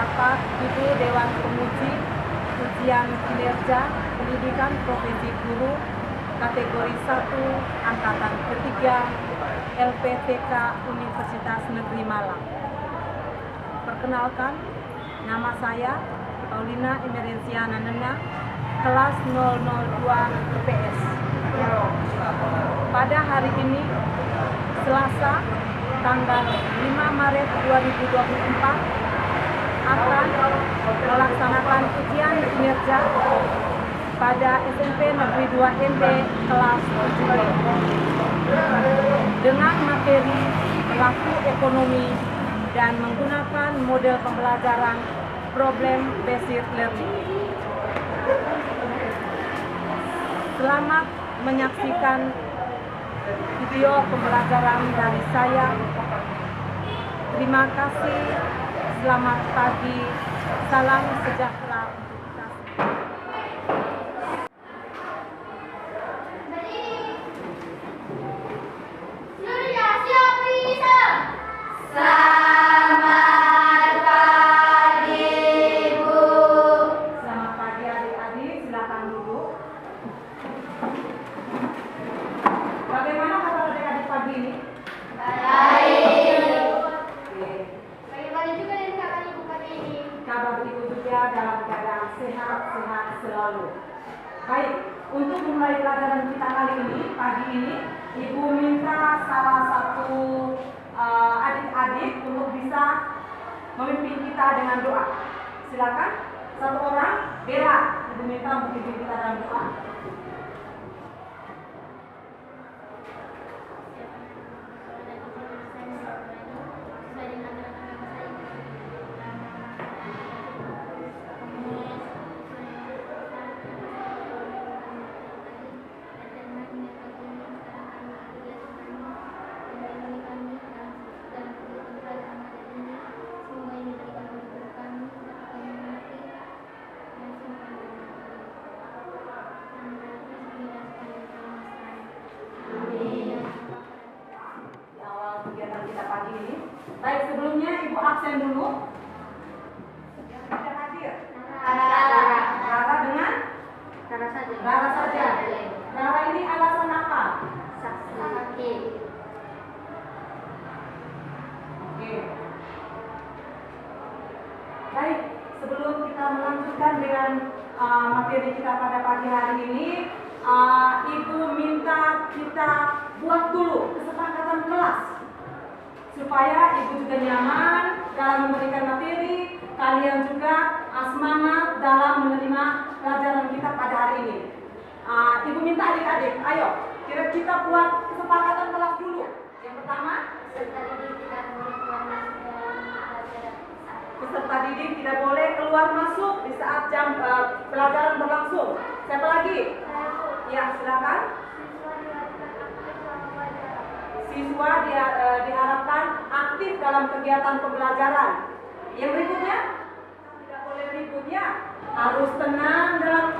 Bapak Ibu Dewan Penguji Ujian Kinerja Pendidikan Profesi Guru kategori 1 Angkatan ketiga LPTK Universitas Negeri Malang. Perkenalkan, nama saya Paulina Emerensiana Nena, kelas 002 IPS. Pada hari ini, Selasa, tanggal 5 Maret 2024, akan melaksanakan ujian kinerja pada SMP Negeri 2 ND kelas 7B dengan materi pelaku ekonomi dan menggunakan model pembelajaran problem based learning. Selamat menyaksikan video pembelajaran dari saya. Terima kasih. Selamat pagi. Salam sejahtera untuk kita semua. Selamat pagi, Bu. Selamat pagi adik-adik, silakan duduk. Bagaimana kabar adik-adik pagi ini? Baik. Oke. Bagaimana juga dengan kabar Ibu pagi ini? Kabar ibu juga dalam keadaan sehat-sehat selalu. Baik, untuk memulai pelajaran kita kali ini, pagi ini, ibu minta salah satu adik-adik untuk bisa memimpin kita dengan doa. Silakan, satu orang, Bella, ibu minta untuk memimpin kita dalam doa. Kegiatan kita pagi ini. Baik, sebelumnya ibu absen dulu. Yang tidak hadir. Rara dengan? Rara saja. Rara ini alasan apa? Sakit. Oke. Baik, sebelum kita melanjutkan dengan materi kita pada pagi hari ini, ibu minta kita buat dulu kesepakatan kelas supaya ibu juga nyaman dalam memberikan materi, kalian juga semangat dalam menerima pelajaran kita pada hari ini. Ibu minta adik-adik, ayo kita buat kesepakatan kelas dulu. Yang pertama, peserta didik tidak boleh keluar masuk di saat jam pelajaran berlangsung. Siapa lagi? Ya, silakan. Siswa diharapkan aktif dalam kegiatan pembelajaran. Yang berikutnya, tidak boleh ribut ya, harus tenang dalam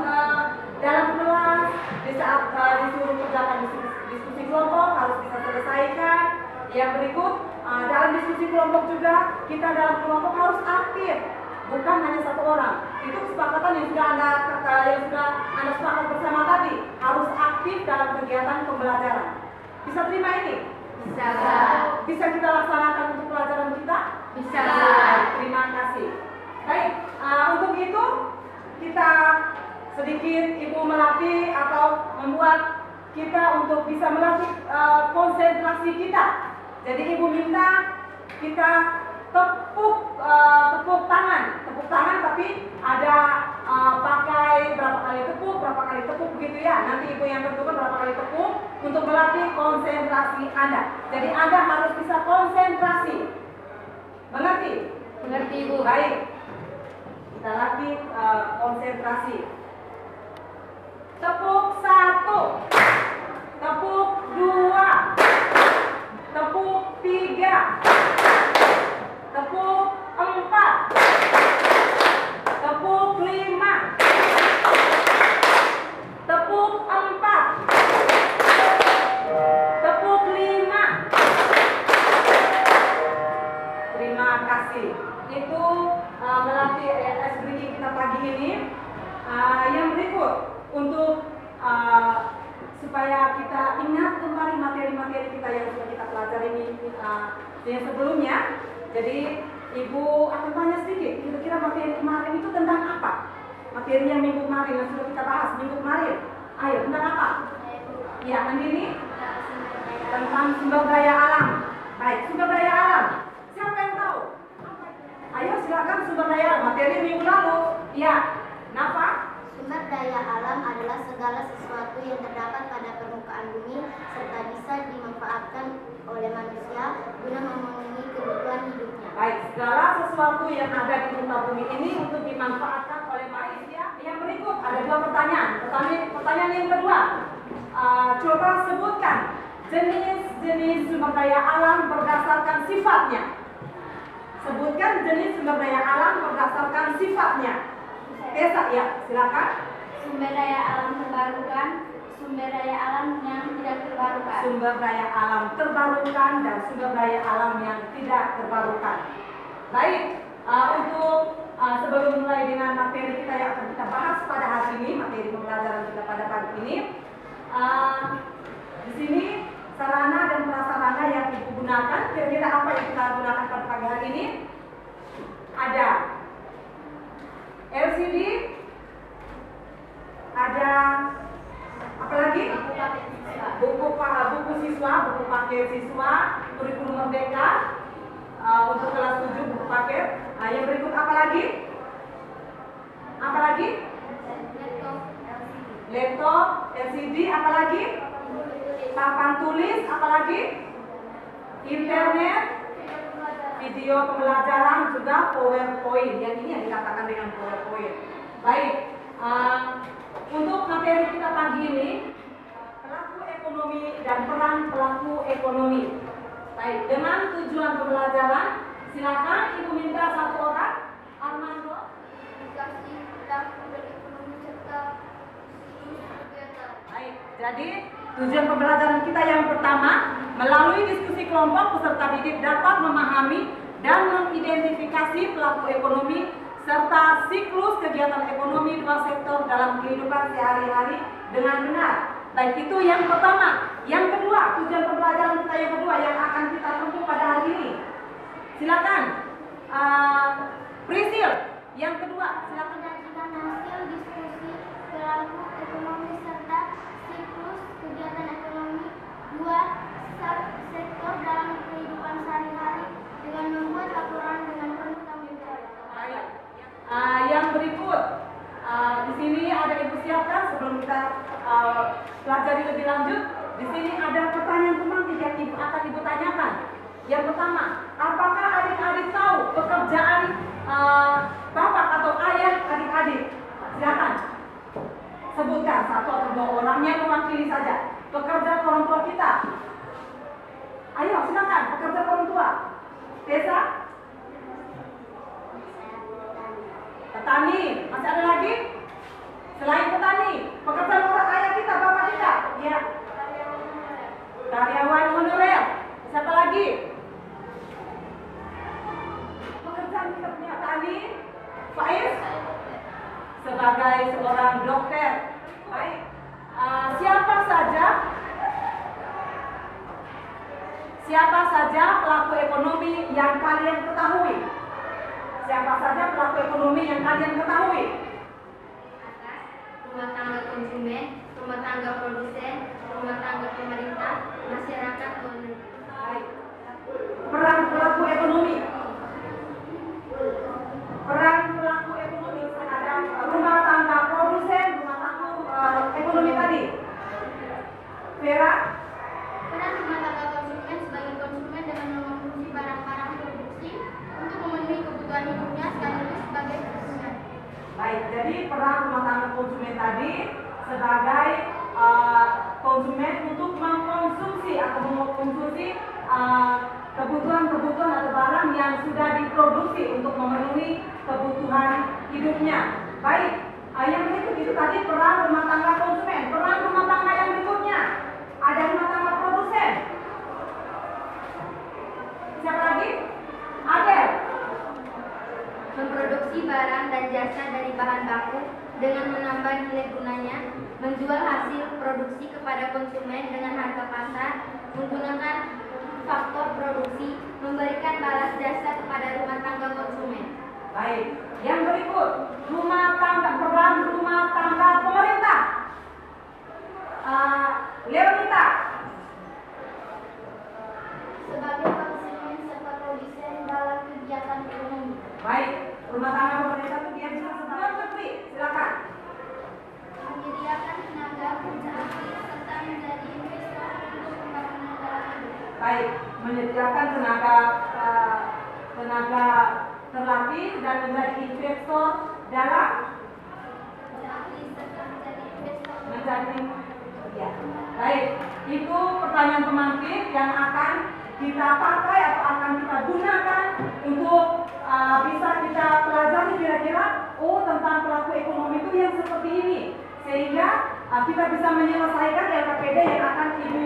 kelas. Di saat disuruh kerjakan diskusi kelompok harus bisa selesaikan. Yang berikut, dalam diskusi kelompok juga kita dalam kelompok harus aktif, bukan hanya satu orang. Itu kesepakatan yang sudah anda sepakat bersama tadi, harus aktif dalam kegiatan pembelajaran. Bisa terima ini? Bisa. Bisa kita laksanakan untuk pelajaran kita? Bisa. Terima kasih. Baik, untuk itu kita sedikit ibu melatih atau membuat kita untuk bisa melatih konsentrasi kita. Jadi ibu minta kita tepuk tangan tapi ada pakai berapa kali tepuk begitu ya. Nanti ibu yang tentukan berapa kali tepuk untuk melatih konsentrasi Anda. Jadi Anda harus bisa konsentrasi. Mengerti? Mengerti, Bu. Baik. Kita latih konsentrasi. Tepuk 1, tepuk 2, tepuk 3, tepuk 4, tepuk 5, tepuk 4, tepuk 5. Terima kasih. Itu melalui yang sebelumnya. Jadi Ibu akan tanya sedikit, kira-kira materi kemarin itu tentang apa? Materi yang minggu kemarin yang sudah kita bahas minggu kemarin. Ayo, tentang apa? Ya, Andini? Tentang sumber daya alam. Baik, sumber daya alam. Siapa yang tahu? Ayo silakan sumber daya alam. Materi minggu lalu. Ya, Nafa? Sumber daya alam adalah segala sesuatu yang terdapat pada permukaan bumi serta bisa dimanfaatkan oleh manusia guna memenuhi kebutuhan hidupnya. Baik, segala sesuatu yang ada di muka bumi ini untuk dimanfaatkan oleh manusia. Yang berikut ada dua pertanyaan. Pertanyaan yang kedua, coba sebutkan jenis-jenis sumber daya alam berdasarkan sifatnya. Sebutkan jenis sumber daya alam berdasarkan sifatnya. Tessa, ya, silakan. Sumber daya alam terbarukan, sumber daya alam yang tidak terbarukan. Sumber daya alam terbarukan dan sumber daya alam yang tidak terbarukan. Baik, untuk sebelum mulai dengan materi kita yang akan kita bahas pada hari ini, materi pembelajaran kita pada pagi ini, di sini sarana dan prasarana yang Ibu gunakan, kira-kira apa yang kita gunakan pada pagi hari ini? Ada LCD, ada apa lagi? Buku siswa, buku paket siswa, kurikulum merdeka untuk kelas 7 buku paket. Yang berikut apa lagi? Apa lagi? Laptop, LCD, apa lagi? Papan tulis, apa lagi? Internet, video pembelajaran, juga PowerPoint. Yang ini yang dikatakan dengan PowerPoint. Baik, untuk materi kita pagi ini, pelaku ekonomi dan peran pelaku ekonomi. Baik, dengan tujuan pembelajaran, silakan Ibu minta satu orang. Armando. Baik, jadi tujuan pembelajaran kita yang pertama, melalui diskusi kelompok peserta didik dapat memahami dan mengidentifikasi pelaku ekonomi serta siklus kegiatan ekonomi dua sektor dalam kehidupan sehari-hari dengan benar. Baik, itu yang pertama. Yang kedua, tujuan pembelajaran kita yang kedua yang akan kita tempuh pada hari ini. Silakan, Prisil. Yang kedua, silakan. Menyajikan hasil diskusi pelaku ekonomi serta siklus kegiatan ekonomi dua sektor dalam kehidupan sehari-hari dengan membuat laporan dengan penuh tanggung jawab. Baik. Yang berikut, di sini ada Ibu siapkan sebelum kita pelajari lebih lanjut. Di sini ada pertanyaan tematik yang akan Ibu tanyakan. Yang pertama, apakah adik-adik tahu pekerjaan bapak atau ayah adik-adik? Silakan sebutkan satu atau dua orang yang mewakili saja pekerjaan orang tua kita. Ayo silakan, pekerjaan orang tua. Tessa? Petani. Masih ada lagi? Selain petani, pekerjaan orang ayah kita, bapak kita. Ya. Karyawan honorer. Siapa lagi? Pekerjaan kita punya tani. Faiz sebagai seorang dokter. Baik. Siapa saja pelaku ekonomi yang kalian ketahui? Siapa saja pelaku ekonomi yang kalian ketahui? Rumah tangga konsumen, rumah tangga produsen, rumah tangga pemerintah, masyarakat umum. Baik. Peran pelaku ekonomi. Peran pelaku ekonomi terhadap rumah tangga produsen, rumah tangga ekonomi tadi. Vera? Peran rumah tangga konsumen sebagai konsumen dengan mengonsumsi barang-barang produksi untuk memenuhi kebutuhan hidupnya sekaligus sebagai konsumen. Baik, jadi peran rumah tangga konsumen tadi sebagai konsumen untuk mengkonsumsi atau mengkonsumsi kebutuhan-kebutuhan atau barang yang sudah diproduksi untuk memenuhi kebutuhan hidupnya. Baik, yang berikut itu tadi peran rumah tangga konsumen. Peran rumah tangga yang berikutnya ada rumah tangga produsen. Siapa lagi? Adel. Memproduksi barang dan jasa dari bahan baku dengan menambah nilai gunanya, menjual hasil produksi kepada konsumen dengan harga pasar, menggunakan faktor produksi, memberikan balas jasa kepada rumah tangga konsumen. Baik, yang berikut peran rumah tangga pemerintah. Leonita. Sebagai konsumen serta produsen dalam kegiatan ekonomi. Baik, rumah tangga pemerintah itu dia bisa sebuah negeri. Silakan. Menyediakan tenaga kerja aktif serta menjadi investor untuk pembangunan dalam negeri. Baik, menyediakan tenaga terlatih dan menjadi investor dalam ya. Baik, itu pertanyaan pemantik yang akan kita pakai atau akan kita gunakan untuk bisa kita pelajari kira-kira tentang pelaku ekonomi itu yang seperti ini, sehingga kita bisa menyelesaikan LKPD yang akan Ibu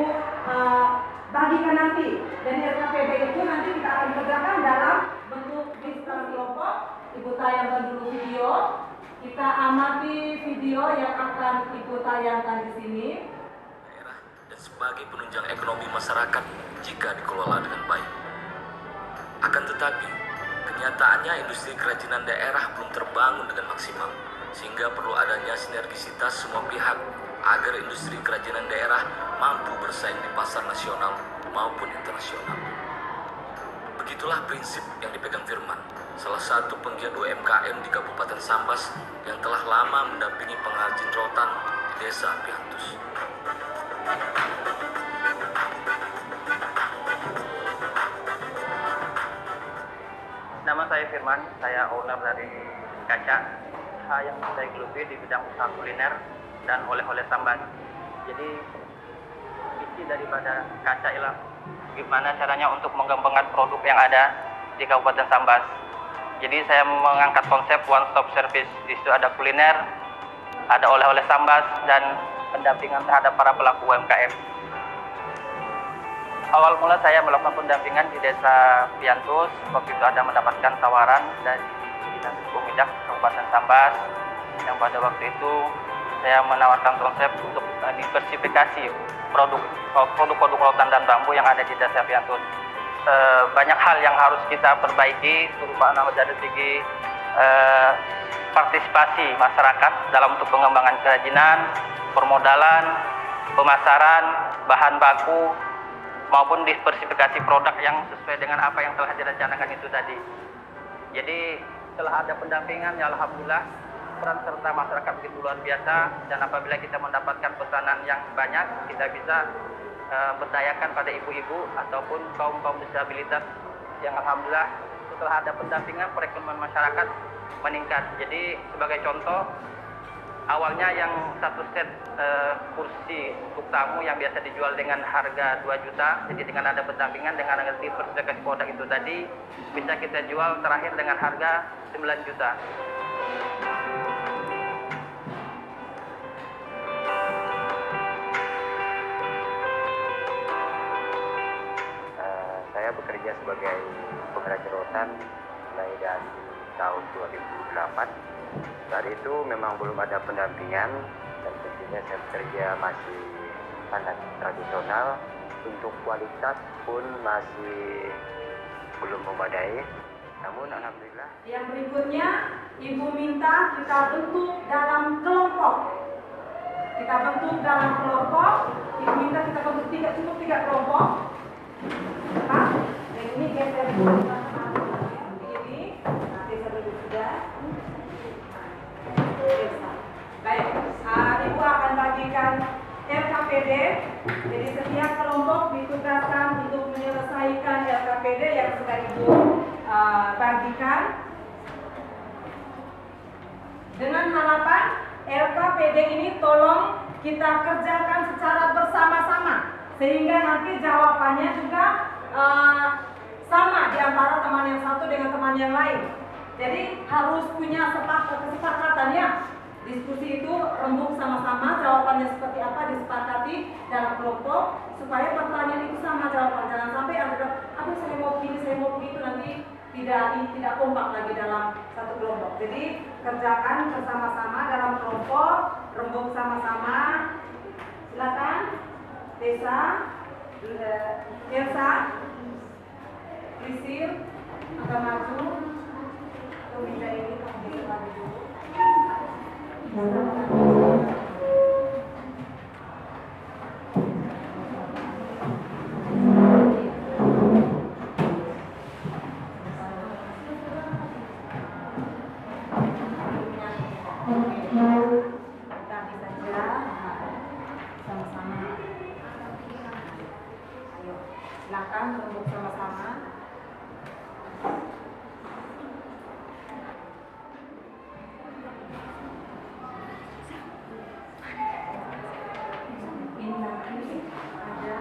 bagikan nanti. Dan LKPD itu nanti kita akan kerjakan dalam bentuk diskusi kelompok. Ibu tayangkan dulu video. Kita amati video yang akan Ibu tayangkan di sini. Daerah dan sebagai penunjang ekonomi masyarakat jika dikelola dengan baik. Akan tetapi, kenyataannya industri kerajinan daerah belum terbangun dengan maksimal, sehingga perlu adanya sinergisitas semua pihak agar industri kerajinan daerah mampu bersaing di pasar nasional maupun internasional. Begitulah prinsip yang dipegang Firman, salah satu penggiat UMKM di Kabupaten Sambas yang telah lama mendampingi pengrajin rotan di Desa Piantus. Nama saya Firman, saya owner dari Kaca. Yang saya geluti di bidang usaha kuliner dan oleh-oleh Sambas. Jadi isi daripada Kaca ialah gimana caranya untuk mengembangkan produk yang ada di Kabupaten Sambas. Jadi saya mengangkat konsep one stop service. Di situ ada kuliner, ada oleh-oleh Sambas, dan pendampingan terhadap para pelaku UMKM. Awal mula saya melakukan pendampingan di Desa Piantus. Waktu itu ada mendapatkan tawaran dari Dinas Komidak Kabupaten Sambas, yang pada waktu itu saya menawarkan konsep untuk diversifikasi produk lautan dan bambu yang ada di Desa Piantus. Banyak hal yang harus kita perbaiki, terutama dari segi partisipasi masyarakat dalam untuk pengembangan kerajinan, permodalan, pemasaran, bahan baku, maupun diversifikasi produk yang sesuai dengan apa yang telah direncanakan itu tadi. Jadi setelah ada pendampingan, ya alhamdulillah peran serta masyarakat begitu luar biasa, dan apabila kita mendapatkan pesanan yang banyak, kita bisa berdayakan pada ibu-ibu ataupun kaum-kaum disabilitas yang alhamdulillah setelah ada pendampingan perekonomian masyarakat meningkat. Jadi sebagai contoh, awalnya yang satu set kursi untuk tamu yang biasa dijual dengan harga 2 juta, jadi dengan ada pendampingan dengan harga diversifikasi produk itu tadi bisa kita jual terakhir dengan harga 9 juta. Saya bekerja sebagai pengrajin rotan mulai dari tahun 2008. Saat itu memang belum ada pendampingan, dan tentunya saya bekerja masih sangat tradisional. Untuk kualitas pun masih belum memadai. Namun alhamdulillah. Yang berikutnya, Ibu minta kita bentuk dalam kelompok. Kita bentuk dalam kelompok. Ibu minta kita bentuk cukup 3 kelompok. Nah, yang ini geser dulu. Ini, nanti saya duduk sudah. Baik, Ibu akan bagikan LKPD. Jadi setiap kelompok ditugaskan untuk menyelesaikan LKPD yang sudah Ibu bagikan. Dengan harapan LKPD ini tolong kita kerjakan secara bersama-sama, sehingga nanti jawabannya juga sama di antara teman yang satu dengan teman yang lain. Jadi harus punya kesepakatan ya. Diskusi itu rembuk sama-sama, jawabannya seperti apa disepakati dalam kelompok, supaya pertanyaan itu sama jawabannya. Jangan sampai ada, aduh saya mau begini, saya mau begitu, nanti tidak kompak lagi dalam satu kelompok. Jadi kerjakan bersama-sama dalam kelompok, rembuk sama-sama. Silakan Desa, Elsa. Priscil akan maju. Meja ini kamu di depan dulu. Tadi saja sama-sama. Ayo, silakan untuk sama-sama. Ini nanti ada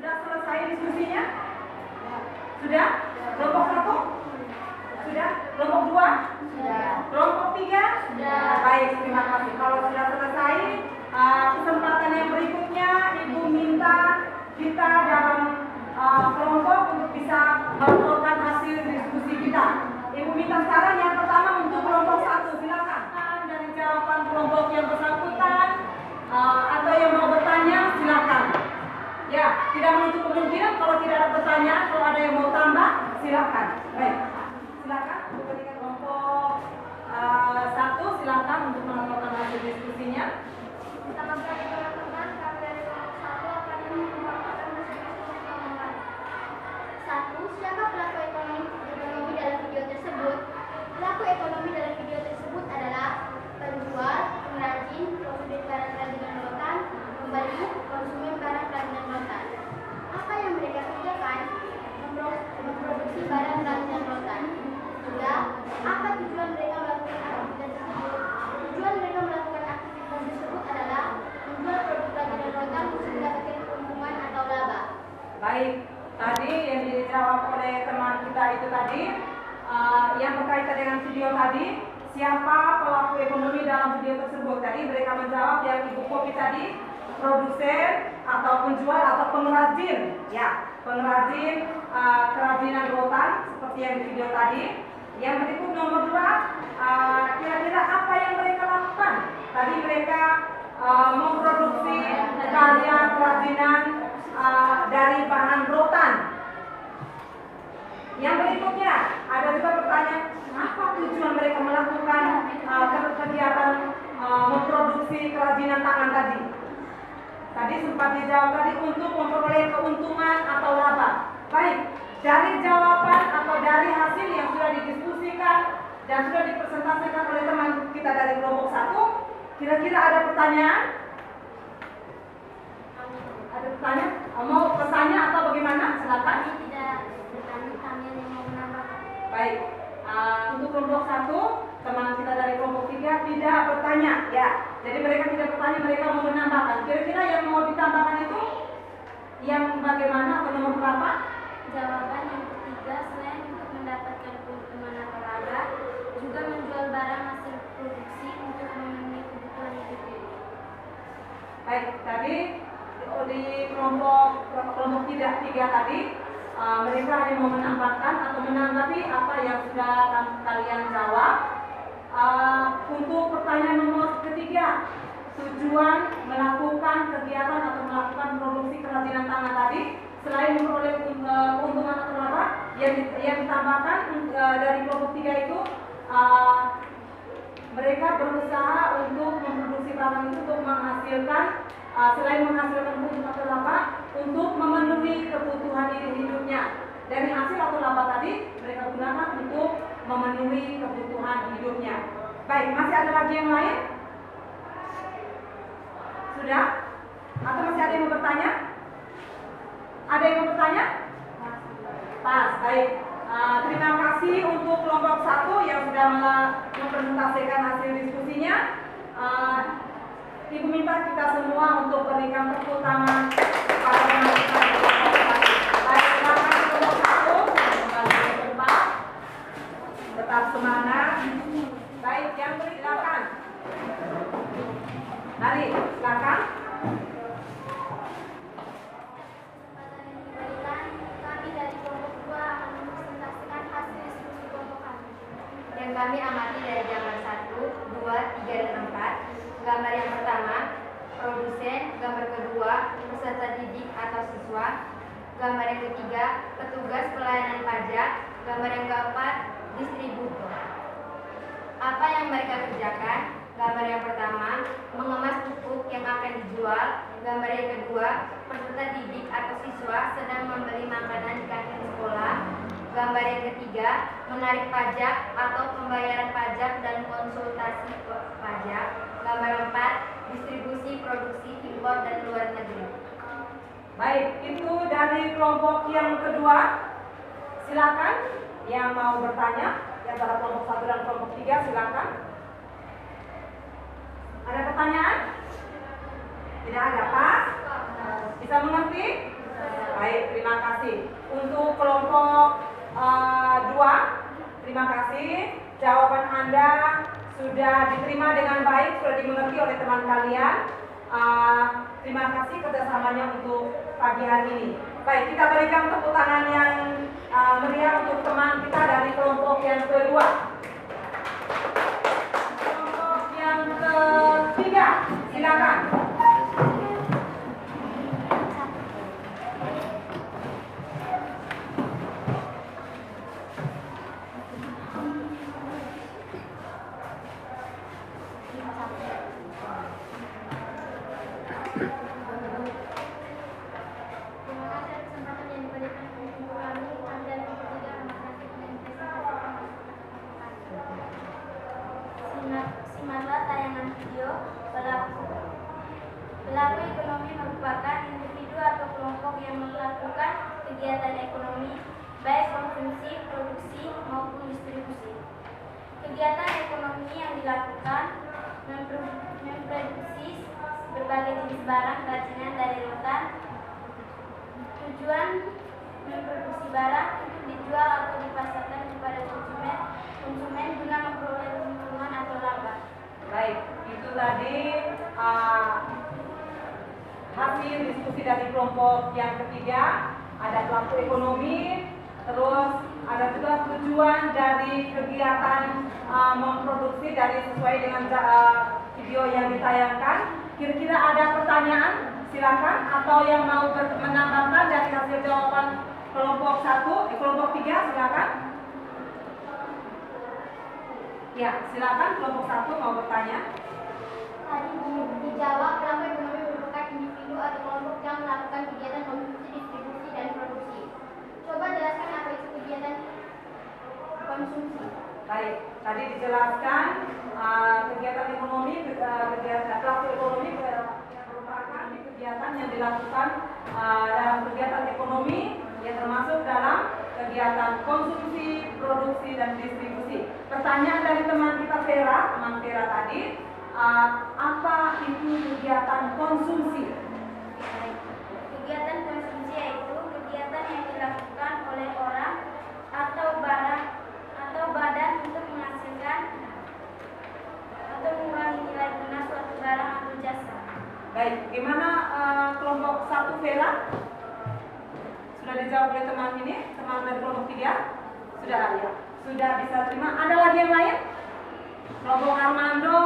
Sudah selesai diskusinya? Sudah? Kelompok 1? Sudah? Kelompok 2? Sudah. Kelompok 3? Sudah. Baik, terima kasih. Kalau sudah selesai, kesempatan yang berikutnya Ibu minta kita dalam kelompok untuk bisa melaporkan hasil diskusi kita. Ibu minta saran yang pertama untuk kelompok 1, silakan. Dari jawaban kelompok yang bersangkutan atau yang mau bertanya, silakan. Ya, tidak menutup kemungkinan kalau tidak ada pertanyaan, kalau ada yang mau tambah, silakan. Baik, silakan untuk ketika kelompok 1, silakan untuk melaporkan hasil diskusinya. Selamat pagi teman-teman, kami dari kelompok 1 akan melaporkan hasil diskusi pengembangan. 1. Siapa pelaku ekonomi dalam video tersebut? Pelaku ekonomi dalam video tersebut adalah penjual, pengrajin, produsen barang kerajinan lokal, Baik, tadi yang dijawab oleh teman kita itu tadi, yang berkaitan dengan video tadi, siapa pelaku ekonomi dalam video tersebut? Tadi mereka menjawab yang ibu kopi tadi, produsen atau penjual atau pengrajin, ya, pengrajin kerajinan rotan seperti yang di video tadi. Yang berikut nomor 2, kira-kira apa yang mereka lakukan? Tadi mereka memproduksi karya kerajinan dari bahan rotan. Yang berikutnya ada juga pertanyaan, apa tujuan mereka melakukan kegiatan memproduksi kerajinan tangan tadi? Tadi sempat dijawab tadi untuk memperoleh keuntungan atau laba. Baik, dari jawaban atau dari hasil yang sudah didiskusikan dan sudah dipresentasikan oleh teman kita dari kelompok 1, kira-kira ada pertanyaan? Ada pertanyaan? Mau pesannya atau bagaimana? Silakan. Kami tidak bertanya, kami hanya mau menambahkan. Baik, untuk kelompok 1, teman kita dari kelompok 3 tidak bertanya, ya. Jadi mereka tidak bertanya, mereka mau menambahkan. Kira-kira yang mau ditambahkan itu yang bagaimana atau nomor berapa? Jawaban yang ketiga, selain untuk mendapatkan keuntungan atau laba, juga menjual barang hasil produksi untuk memenuhi kebutuhan hidup. Baik, tadi di kelompok 3 tadi mereka hanya mau menambahkan atau menanggapi apa yang sudah kalian jawab. Untuk pertanyaan nomor ketiga, tujuan melakukan kegiatan atau melakukan produksi kerajinan tangan tadi, selain memperoleh keuntungan atau laba, yang ditambahkan dari kelompok 3 itu mereka berusaha untuk memproduksi barang itu untuk menghasilkan, selain menghasilkan keuntungan atau laba, untuk memenuhi kebutuhan hidupnya. Dari hasil atau laba tadi mereka gunakan untuk memenuhi kebutuhan hidupnya. Baik, masih ada lagi yang lain? Sudah? Atau masih ada yang mau bertanya? Ada yang mau bertanya? Pas, baik. Terima kasih untuk kelompok 1 yang sudah mempresentasikan hasil diskusinya. Ibu minta kita semua untuk berikan tepuk tangan kepada teman kita. Baik, silakan kelompok 1 kembali ke tempat. Tetap semangat. Baik, yang silakan. Mari, silakan. Kami dari kelompok 2 akan mempresentasikan hasil diskusi kelompok kami. Yang kami amati dari gambar 1, 2, 3, dan 4. Gambar yang pertama, produsen. Gambar kedua, peserta didik atau siswa. Gambar yang ketiga, petugas pelayanan pajak. Gambar yang keempat, distributor. Apa yang mereka kerjakan? Gambar yang pertama, mengemas pupuk yang akan dijual. Gambar yang kedua, peserta didik atau siswa sedang membeli makanan di kantin sekolah. Gambar yang ketiga, menarik pajak atau pembayaran pajak dan konsultasi pajak. Gambar 4, distribusi produksi impor dan luar negeri. Baik, itu dari kelompok yang kedua. Silakan yang mau bertanya di antara kelompok 1 dan kelompok 3, silakan. Ada pertanyaan? Tidak ada, Pak? Bisa mengerti? Baik, terima kasih. Untuk kelompok 2, terima kasih. Jawaban Anda sudah diterima dengan baik, sudah dimengerti oleh teman kalian. Terima kasih kerjasamanya untuk pagi hari ini. Baik, kita berikan tepuk tangan yang meriah untuk teman kita dari kelompok yang kedua. Kelompok yang ketiga, silakan. Terima kasih atas kesempatan yang diberikan kepada kami. Kami dari kelompok 3 akan menyaksikan presentasi simaklah tayangan video pelaku. Pelaku ekonomi merupakan individu atau kelompok yang melakukan kegiatan ekonomi, baik konsumsi, produksi, maupun distribusi. Kegiatan ekonomi yang dilakukan memproduksi berbagai jenis barang kerajinan dari rotan. bertujuan memproduksi barang untuk dijual atau dipasarkan kepada konsumen guna memperoleh keuntungan atau laba. Baik, itu tadi hasil diskusi dari kelompok yang ketiga. Ada pelaku ekonomi, terus ada juga tujuan dari kegiatan memproduksi dari sesuai dengan video yang ditayangkan. Kira-kira ada pertanyaan? Silakan, atau yang mau menambahkan dari hasil jawaban kelompok 1, kelompok 3, silakan. Ya, silakan kelompok 1 mau bertanya. Tadi dijawab pelaku ekonomi merupakan individu atau kelompok yang melakukan kegiatan konsumsi, distribusi, dan produksi. Coba jelaskan apa itu kegiatan konsumsi. Baik, tadi dijelaskan kegiatan ekonomi, kegiatan pelaku ekonomi merupakan kegiatan yang dilakukan dalam kegiatan ekonomi yang termasuk dalam kegiatan konsumsi, produksi, dan distribusi. Pertanyaan dari teman kita teman Vera tadi, apa itu kegiatan konsumsi? Kegiatan konsumsi yaitu kegiatan yang dilakukan oleh orang atau barang atau badan untuk menghasilkan atau mengurangi nilai guna suatu barang atau jasa. Baik, gimana kelompok 1 Vera? Sudah dijawab oleh teman ini, teman dari kelompok 3? Sudah, ya. Sudah bisa terima. Ada lagi yang lain? Kelompok Armando,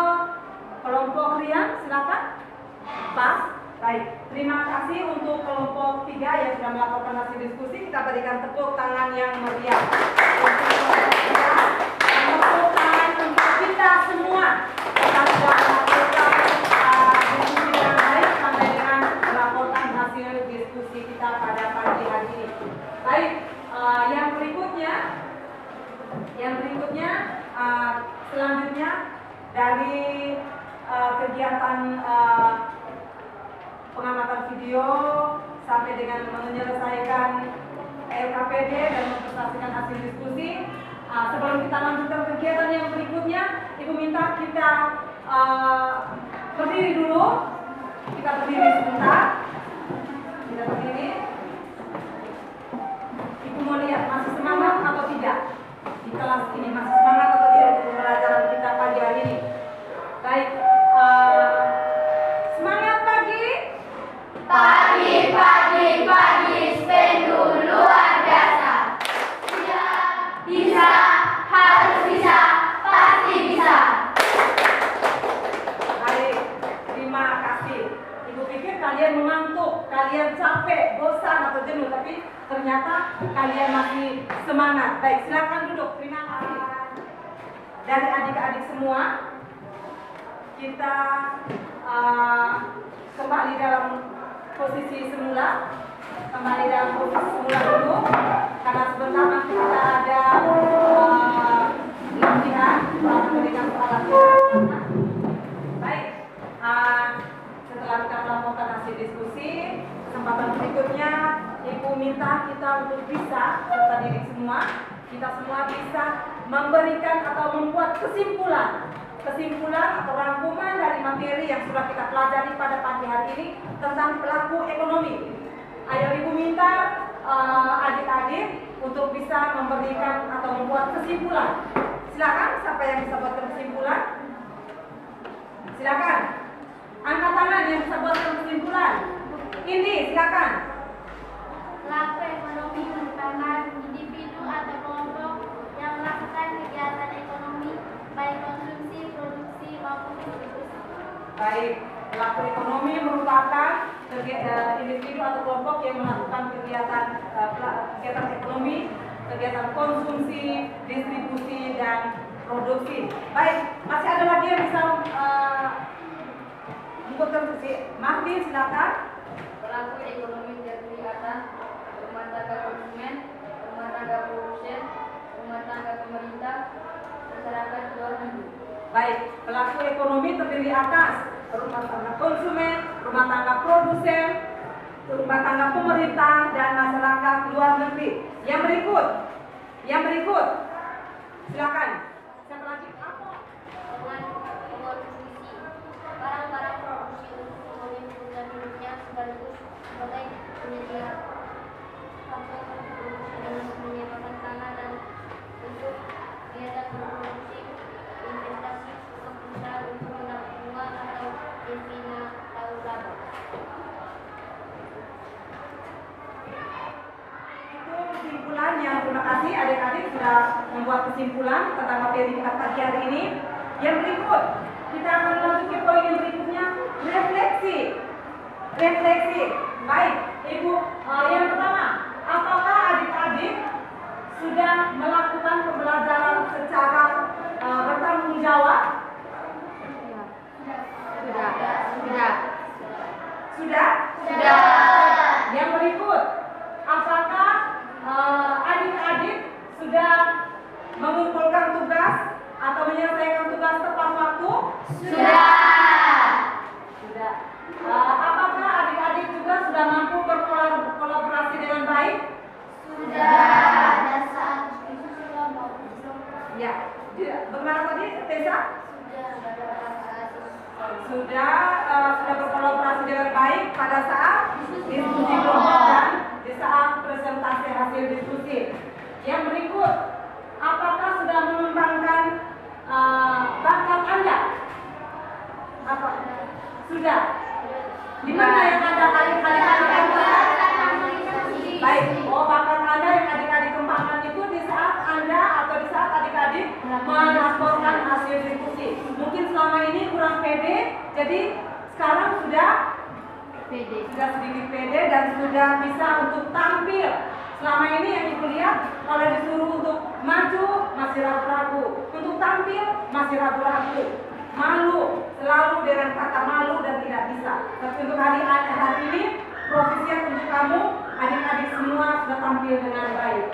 kelompok Rian, silakan. Pas. Baik, terima kasih untuk kelompok 3 yang sudah melakukan hasil diskusi. Kita berikan tepuk tangan yang meriah untuk kelompok 3. Tepuk tangan untuk kita semua. Kita sudah melakukan diskusi dengan baik sampai dengan melaporkan hasil diskusi kita pada pagi hari ini. Baik, yang berikutnya selanjutnya dari kegiatan pengamatan video sampai dengan menyelesaikan LKPD dan mempresentasikan hasil diskusi. Sebelum kita lanjutkan kegiatan yang berikutnya, Ibu minta kita berdiri dulu. Kita berdiri sebentar. Kita berdiri. Ibu mau lihat masih semangat atau tidak di kelas ini, masih semangat atau tidak untuk pembelajaran kita pagi hari ini. Baik, semangat pagi. Pagi, Spendu luar biasa. Bisa, harus bisa, pasti bisa. Baik, terima kasih. Ibu pikir kalian mengantuk, kalian capek, bosan atau jenuh, tapi ternyata kalian masih semangat. Baik, silakan duduk. Terima kasih. Dari adik-adik semua, kita kembali dalam posisi semula. Kembali dalam posisi semula dulu, karena sebentar nanti kita ada latihan memberikan soal. Baik, setelah kita melakukan hasil diskusi, kesempatan berikutnya Ibu minta kita untuk bisa, serta diri semua, kita semua bisa memberikan atau membuat kesimpulan atau rangkuman dari materi yang sudah kita pelajari pada pagi hari ini tentang pelaku ekonomi. Ayo Ibu minta adik-adik untuk bisa memberikan atau membuat kesimpulan. Silakan, siapa yang bisa buat kesimpulan? Silakan. Angkat tangan yang bisa buat kesimpulan. Ini, silakan. Pelaku ekonomi merupakan individu atau kelompok yang melakukan kegiatan ekonomi, baik konsumsi, produksi, maupun distribusi. Baik, pelaku ekonomi merupakan individu atau kelompok yang melakukan kegiatan ekonomi, kegiatan konsumsi, distribusi, dan produksi. Baik, masih ada lagi yang bisa membuat konstruksi. Mahdi, silakan. Pelaku ekonomi terdiri atas rumah tangga konsumen, rumah tangga produsen, rumah tangga pemerintah, masyarakat luar negeri. Baik, pelaku ekonomi terdiri atas rumah tangga konsumen, rumah tangga produsen, rumah tangga pemerintah, dan masyarakat luar negeri. Yang berikut, silakan. Siapa lagi? Mengkonsumsi barang-barang produksi untuk memenuhi kebutuhan hidupnya sekaligus sebagai penyedia kasih adik-adik sudah membuat kesimpulan tentang materi kita pagi hari ini. Yang berikut, kita akan memasuki poin yang berikutnya, refleksi. Refleksi. Baik, Ibu, yang pertama, apakah adik-adik sudah melakukan pembelajaran secara bertanggung jawab? Sudah? Yang berikut, apakah adik-adik sudah mengumpulkan tugas atau menyelesaikan tugas tepat waktu? Sudah. Apakah adik-adik juga sudah mampu berkolaborasi dengan baik? Ya. Bagaimana tadi, Tessa? Sudah berkolaborasi dengan baik pada saat diskusi kelompok dan di saat presentasi hasil diskusi. Yang berikut, apakah sudah mengembangkan bakat Anda? Apa? Sudah. Di mana yang ada adik-adik baik, bakat Anda yang adik-adik kembangkan itu di saat Anda atau di saat adik-adik melaporkan hasil diskusi. Mungkin selama ini kurang pede, jadi sekarang sudah sedikit pede dan sudah bisa untuk tampil. Selama ini yang Ibu lihat, kalau disuruh untuk maju masih ragu-ragu, untuk tampil masih ragu-ragu, malu, selalu dengan kata malu dan tidak bisa. Tapi untuk hari ini, profesiat untuk kamu, adik-adik semua sudah tampil dengan baik.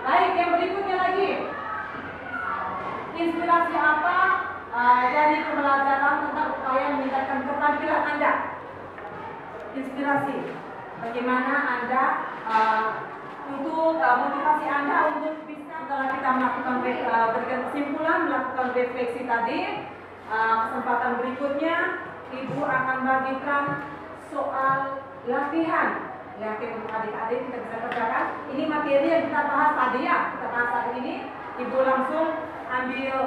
Baik, yang berikutnya lagi, inspirasi apa dari pembelajaran tentang upaya meningkatkan keterampilan Anda? Inspirasi, bagaimana Anda untuk motivasi Anda untuk bisa setelah kita melakukan berikan kesimpulan, melakukan refleksi tadi, kesempatan berikutnya Ibu akan bagikan soal latihan untuk adik-adik kita bisa kerjakan. Ini materi yang kita bahas tadi ya, kita bahas hari ini. Ibu langsung ambil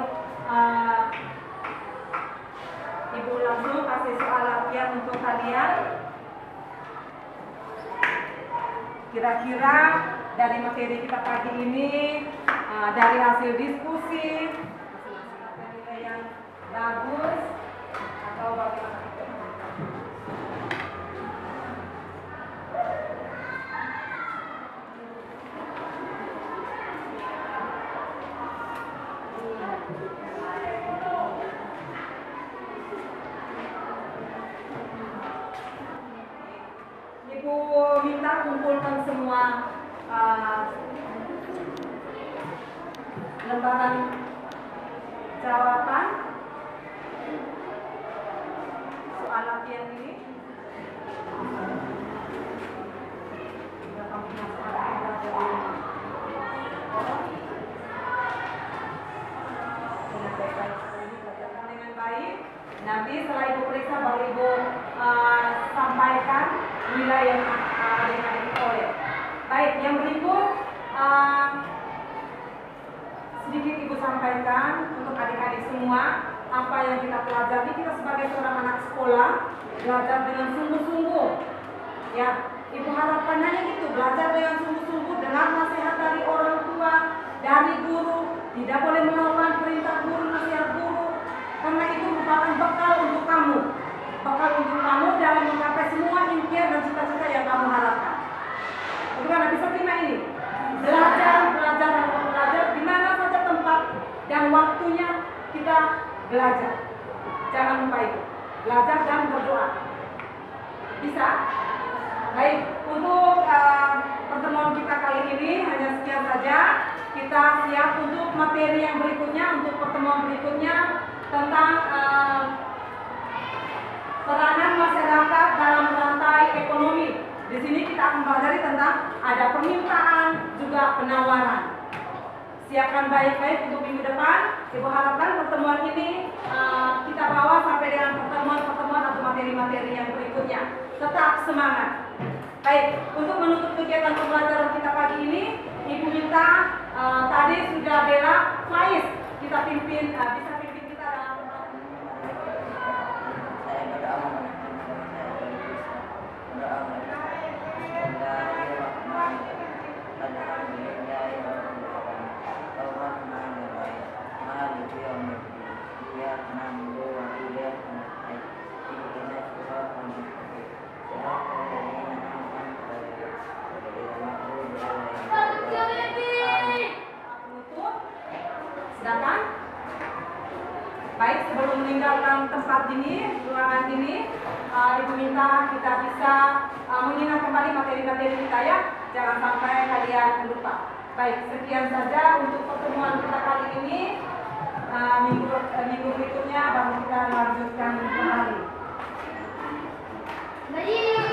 Ibu langsung kasih soal latihan untuk kalian. Kira-kira dari materi kita pagi ini, dari hasil diskusi, nilai yang bagus atau bagaimana? Ibu minta kumpulkan semua lembaran jawaban soal latihan ini. Dengan baik. Nanti setelah Ibu periksa baru Ibu sampaikan nilai yang adik-adik oleh. Baik, yang berikut sedikit Ibu sampaikan untuk adik-adik semua apa yang kita pelajari. Kita sebagai seorang anak sekolah belajar dengan sungguh-sungguh. Ya, Ibu harapkan hanya itu, belajar dengan sungguh-sungguh, dengar nasihat dari orang tua, dari guru, tidak boleh melawan perintah guru, nasihat guru, karena itu merupakan bekal untuk kamu. Bekal untuk kamu dalam menggapai semua impian dan cita-cita yang kamu harapkan. Bagaimana bisa terima ini? Belajar di mana saja tempat dan waktunya kita belajar. Jangan lupa itu. Belajar dan berdoa. Bisa? Baik, untuk pertemuan kita kali ini hanya sekian saja. Kita siap untuk materi yang berikutnya, untuk pertemuan berikutnya tentang peranan masyarakat dalam rantai ekonomi. Di sini kita akan pelajari tentang ada permintaan juga penawaran. Siapkan baik-baik untuk minggu depan. Ibu harapkan pertemuan ini kita bawa sampai dengan pertemuan-pertemuan atau materi-materi yang berikutnya. Tetap semangat. Baik, untuk menutup kegiatan pembelajaran kita pagi ini, Ibu minta tadi sudah Bella, Faiz kita pimpin, bisa pimpin kita dalam dalam tempat ini, ruangan ini, Ibu minta kita bisa mengingat kembali materi-materi kita ya. Jangan sampai kalian lupa. Baik, sekian saja untuk pertemuan kita kali ini. Minggu berikutnya baru kita lanjutkan kembali. Baik.